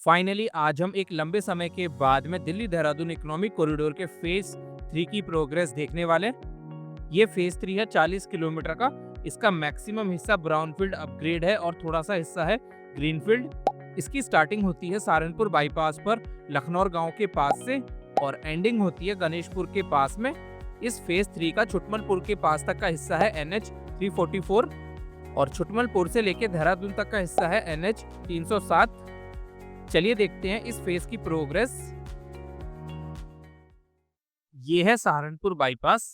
Finally आज हम एक लंबे समय के बाद में दिल्ली देहरादून इकोनॉमिक कॉरिडोर के फेज 3 की प्रोग्रेस देखने वाले हैं। ये फेज 3 है 40 किलोमीटर का। इसका मैक्सिमम हिस्सा ब्राउनफील्ड अपग्रेड है और थोड़ा सा हिस्सा है ग्रीनफील्ड। इसकी स्टार्टिंग होती है सहारनपुर बाईपास पर लखनौर गांव के पास से और एंडिंग होती है गणेशपुर के पास में। इस फेज 3 का छुटमलपुर के पास तक का हिस्सा है NH 344 और छुटमलपुर से लेकर देहरादून तक का हिस्सा है NH 307। चलिए देखते हैं इस फेज की प्रोग्रेस। ये है सहारनपुर बाईपास।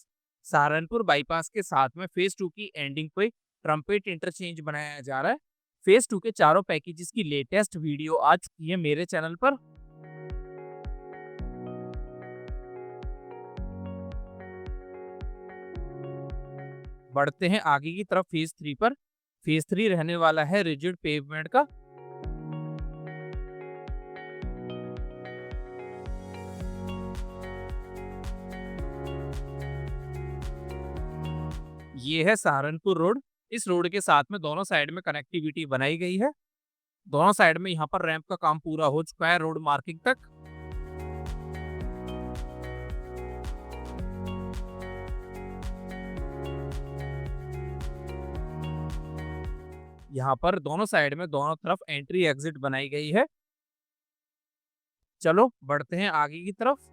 सहारनपुर बाईपास के साथ में फेज 2 की एंडिंग पे ट्रम्पेट इंटरचेंज बनाया जा रहा है। फेज 2 के चारों पैकेजेस की लेटेस्ट वीडियो आ चुकी है मेरे चैनल पर। बढ़ते हैं आगे की तरफ फेज 3 पर। फेज 3 रहने वाला है रिजिड पेवमेंट का। ये है सहारनपुर रोड। इस रोड के साथ में दोनों साइड में कनेक्टिविटी बनाई गई है। दोनों साइड में यहाँ पर रैंप का काम पूरा हो चुका है रोड मार्किंग तक। यहाँ पर दोनों साइड में दोनों तरफ एंट्री एग्जिट बनाई गई है। चलो बढ़ते हैं आगे की तरफ।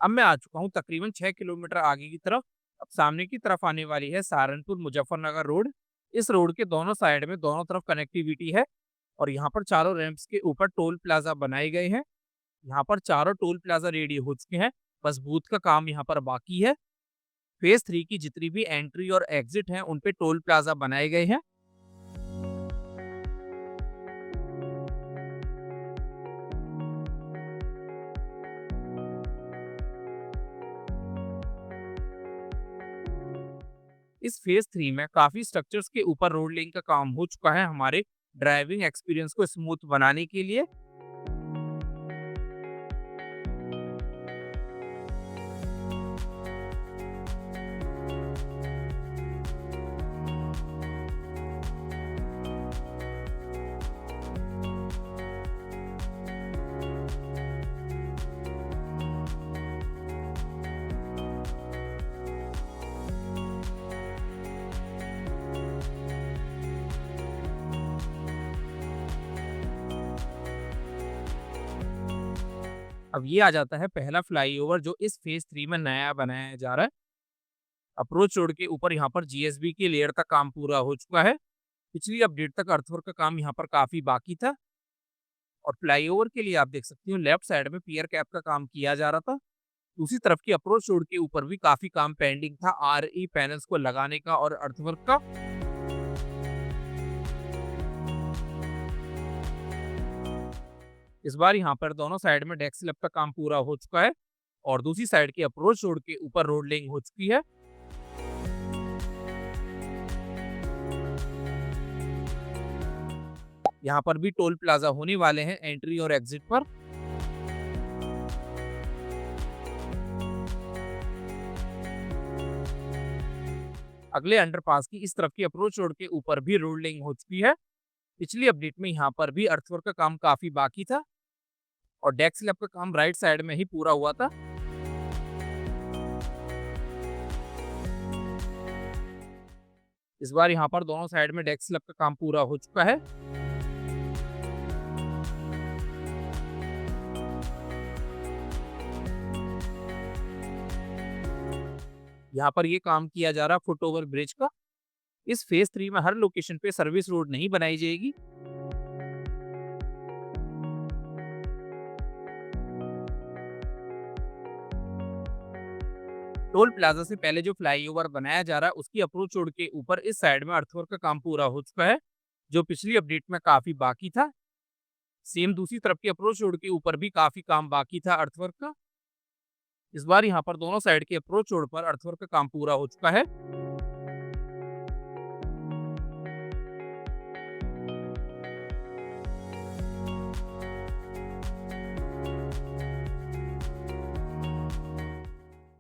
अब मैं आ चुका हूँ तकरीबन 6 किलोमीटर आगे की तरफ। अब सामने की तरफ आने वाली है सहारनपुर मुजफ्फरनगर रोड। इस रोड के दोनों साइड में दोनों तरफ कनेक्टिविटी है और यहाँ पर चारों रैंप्स के ऊपर टोल प्लाजा बनाए गए हैं। यहाँ पर चारों टोल प्लाजा रेडी हो चुके हैं, बस बूथ का काम यहाँ पर बाकी है। फेज 3 की जितनी भी एंट्री और एग्जिट हैं उन पे टोल प्लाजा बनाए गए हैं। इस फेज 3 में काफी स्ट्रक्चर्स के ऊपर रोड लिंक का काम हो चुका है हमारे ड्राइविंग एक्सपीरियंस को स्मूथ बनाने के लिए। अब ये आ जाता है पहला फ्लाईओवर जो इस फेज 3 में नया बनाया जा रहा है। अप्रोच रोड के ऊपर यहाँ पर GSB की लेयर का काम पूरा हो चुका है। पिछली अपडेट तक अर्थवर्क का काम यहाँ पर काफी बाकी था और फ्लाईओवर के लिए आप देख सकते हो लेफ्ट साइड में पियर कैप का काम किया जा रहा था। दूसरी तरफ की अप्रोच रोड के ऊपर भी काफी काम पेंडिंग था RE पैनल्स को लगाने का और अर्थवर्क का। इस बार यहाँ पर दोनों साइड में डेक स्लैब का काम पूरा हो चुका है और दूसरी साइड की अप्रोच रोड के ऊपर रोड लेइंग हो चुकी है। यहाँ पर भी टोल प्लाजा होने वाले हैं एंट्री और एग्जिट पर। अगले अंडरपास की इस तरफ की अप्रोच रोड के ऊपर भी रोड लेइंग हो चुकी है। पिछली अपडेट में यहाँ पर भी अर्थवर्क का काम काफी बाकी था और डेक स्लैब का काम राइट साइड में ही पूरा हुआ था। इस बार यहाँ पर दोनों साइड में डेक स्लैब का काम पूरा हो चुका है। यहाँ पर ये काम किया जा रहा फुट ओवर ब्रिज का। इस फेज 3 में हर लोकेशन पे सर्विस रोड नहीं बनाई जाएगी। टोल प्लाजा से पहले जो फ्लाईओवर बनाया जा रहा है उसकी अप्रोच रोड के ऊपर इस साइड में अर्थवर्क का काम पूरा हो चुका है, जो पिछली अपडेट में काफी बाकी था। सेम दूसरी तरफ की अप्रोच रोड के ऊपर भी काफी काम बाकी था अर्थवर्क का। इस बार यहाँ पर दोनों साइड के अप्रोच रोड पर अर्थवर्क का काम पूरा हो चुका है।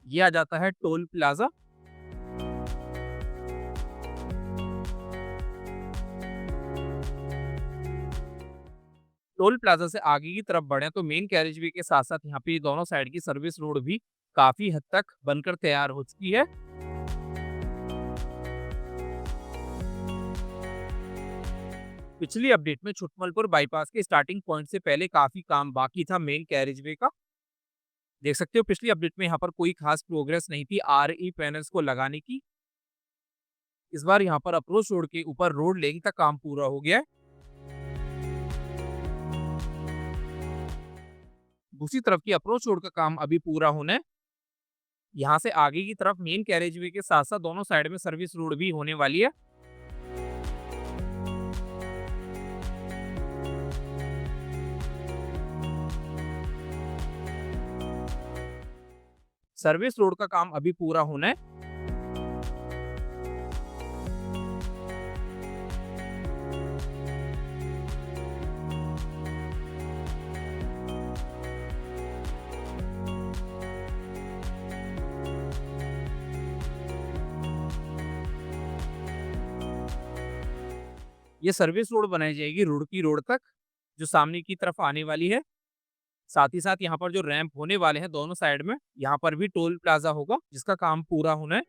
ये आ जाता है टोल प्लाजा। टोल प्लाजा से आगे की तरफ बढ़े तो मेन कैरेज वे के साथ साथ यहाँ पे दोनों साइड की सर्विस रोड भी काफी हद तक बनकर तैयार हो चुकी है। पिछली अपडेट में छुटमलपुर बाईपास के स्टार्टिंग पॉइंट से पहले काफी काम बाकी था मेन कैरेज वे का। देख सकते हो पिछली अपडेट में यहाँ पर कोई खास प्रोग्रेस नहीं थी आरई पैनल्स को लगाने की। इस बार यहाँ पर अप्रोच रोड के ऊपर रोड लेइंग तक काम पूरा हो गया है। दूसरी तरफ की अप्रोच रोड का काम अभी पूरा होना है। यहाँ से आगे की तरफ मेन कैरेज वे के साथ साथ दोनों साइड में सर्विस रोड भी होने वाली है। सर्विस रोड का काम अभी पूरा होना है। ये सर्विस रोड बनाई जाएगी रुड़की रोड तक, जो सामने की तरफ आने वाली है। साथ ही साथ यहाँ पर जो रैंप होने वाले हैं दोनों साइड में, यहाँ पर भी टोल प्लाजा होगा जिसका काम पूरा होना है।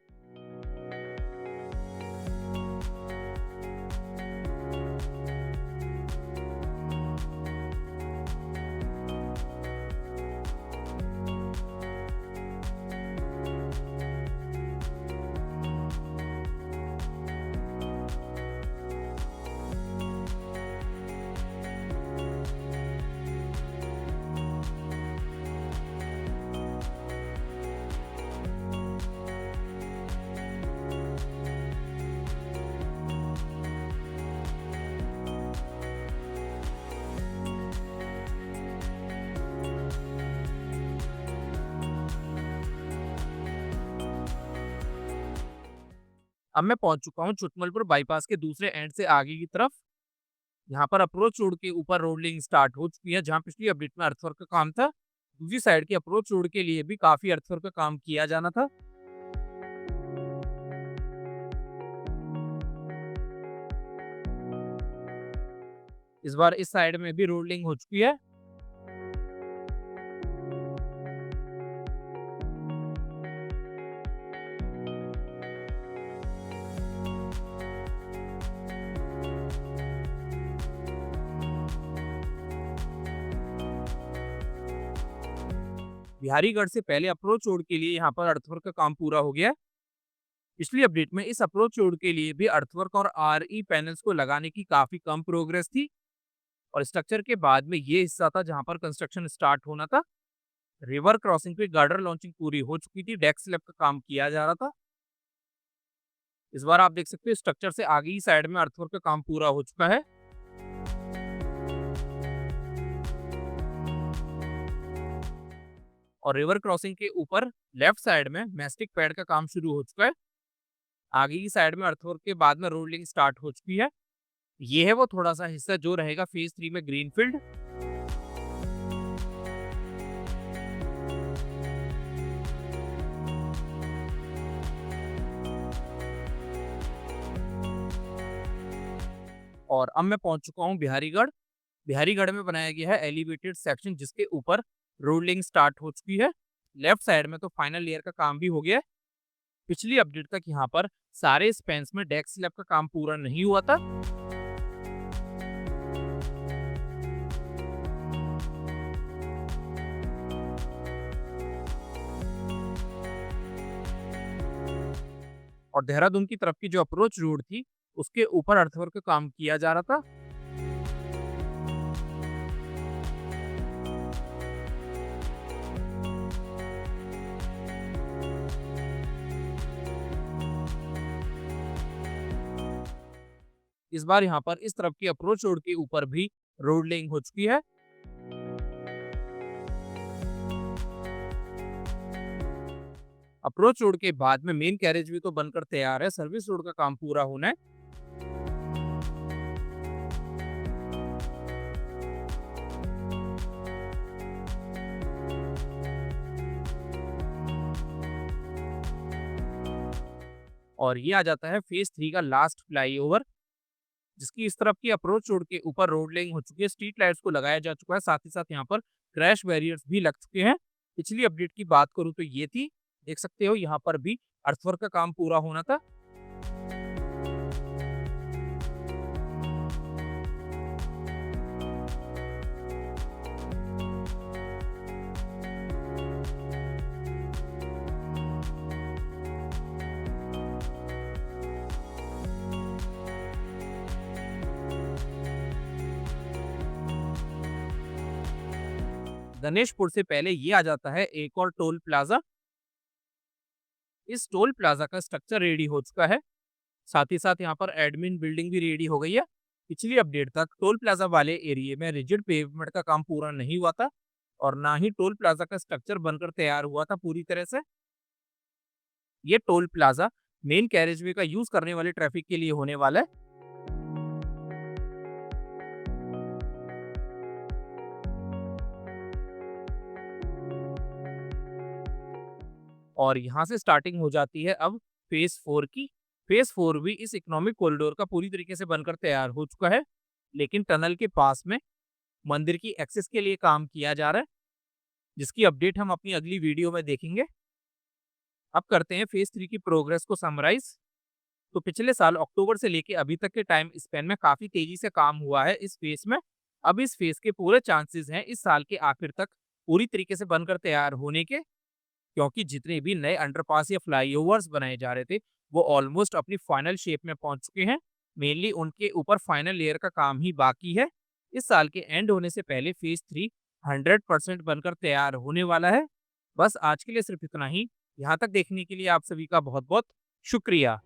अब मैं पहुंच चुका हूं छुटमलपुर बाईपास के दूसरे एंड से आगे की तरफ। यहाँ पर अप्रोच रोड के ऊपर रोडलिंग स्टार्ट हो चुकी है, जहां पिछली अपडेट में अर्थवर्क का काम था। दूसरी साइड की अप्रोच रोड के लिए भी काफी अर्थवर्क का काम किया जाना था। इस बार इस साइड में भी रोडलिंग हो चुकी है। बिहारीगढ़ से पहले अप्रोच रोड के लिए यहाँ पर अर्थवर्क का काम पूरा हो गया है। पिछली अपडेट में इस अप्रोच रोड के लिए भी अर्थवर्क और आरई पैनल्स को लगाने की काफी कम प्रोग्रेस थी, और स्ट्रक्चर के बाद में ये हिस्सा था जहां पर कंस्ट्रक्शन स्टार्ट होना था। रिवर क्रॉसिंग पे गार्डर लॉन्चिंग पूरी हो चुकी थी, डेक स्लैब का काम किया जा रहा था। इस बार आप देख सकते हो स्ट्रक्चर से आगे ही साइड में अर्थवर्क का काम पूरा हो चुका है। और रिवर क्रॉसिंग के ऊपर लेफ्ट साइड में मैस्टिक पैड का काम शुरू हो चुका है। आगे की साइड में अर्थवर्क के बाद में रोडलिंग स्टार्ट हो चुकी है। ये है वो थोड़ा सा हिस्सा जो रहेगा फेज 3 में ग्रीनफील्ड। और अब मैं पहुंच चुका हूं बिहारीगढ़। बिहारीगढ़ में बनाया गया है एलिवेटेड सेक्शन, जिसके ऊपर रोडलिंग स्टार्ट हो चुकी है। लेफ्ट साइड में तो फाइनल लेयर का काम भी हो गया है। पिछली अपडेट तक यहाँ पर सारे स्पेंस में डेक स्लैब का काम पूरा नहीं हुआ था। और देहरादून की तरफ की जो अप्रोच रोड थी उसके ऊपर अर्थवर्क का काम किया जा रहा था। इस बार यहाँ पर इस तरफ की अप्रोच रोड के ऊपर भी रोड लेइंग हो चुकी है। अप्रोच रोड के बाद में मेन कैरेज वे तो बनकर तैयार है, सर्विस रोड का काम पूरा होना है। और ये आ जाता है फेज 3 का लास्ट फ्लाईओवर, जिसकी इस तरफ की अप्रोच रोड के ऊपर रोड लेइंग हो चुकी है, स्ट्रीट लाइट्स को लगाया जा चुका है, साथ ही साथ यहाँ पर क्रैश बैरियर्स भी लग चुके हैं। पिछली अपडेट की बात करूँ तो ये थी, देख सकते हो यहाँ पर भी अर्थवर्क का काम पूरा होना था। गणेशपुर से पहले ये आ जाता है एक और टोल प्लाजा। इस टोल प्लाजा का स्ट्रक्चर रेडी हो चुका है, साथ ही साथ यहाँ पर एडमिन बिल्डिंग भी रेडी हो गई है। पिछली अपडेट तक टोल प्लाजा वाले एरिया में रिजिड पेवमेंट का काम पूरा नहीं हुआ था और ना ही टोल प्लाजा का स्ट्रक्चर बनकर तैयार हुआ था पूरी तरह से। ये टोल प्लाजा मेन कैरेजवे का यूज करने वाले ट्रैफिक के लिए होने वाला है। और यहाँ से स्टार्टिंग हो जाती है अब फेज 4 की। फेज 4 भी इस इकोनॉमिक कॉरिडोर का पूरी तरीके से बनकर तैयार हो चुका है, लेकिन टनल के पास में मंदिर की एक्सेस के लिए काम किया जा रहा है, जिसकी अपडेट हम अपनी अगली वीडियो में देखेंगे। अब करते हैं फेज 3 की प्रोग्रेस को समराइज। तो पिछले साल अक्टूबर से लेके अभी तक के टाइम स्पेन में काफी तेजी से काम हुआ है इस फेज में। अब इस फेज के पूरे चांसेस हैं इस साल के आखिर तक पूरी तरीके से बनकर तैयार होने के, क्योंकि जितने भी नए अंडरपास या फ्लाईओवर्स बनाए जा रहे थे वो ऑलमोस्ट अपनी फाइनल शेप में पहुंच चुके हैं। मेनली उनके ऊपर फाइनल लेयर का काम ही बाकी है। इस साल के एंड होने से पहले फेज 3 100% बनकर तैयार होने वाला है। बस आज के लिए सिर्फ इतना ही। यहाँ तक देखने के लिए आप सभी का बहुत बहुत शुक्रिया।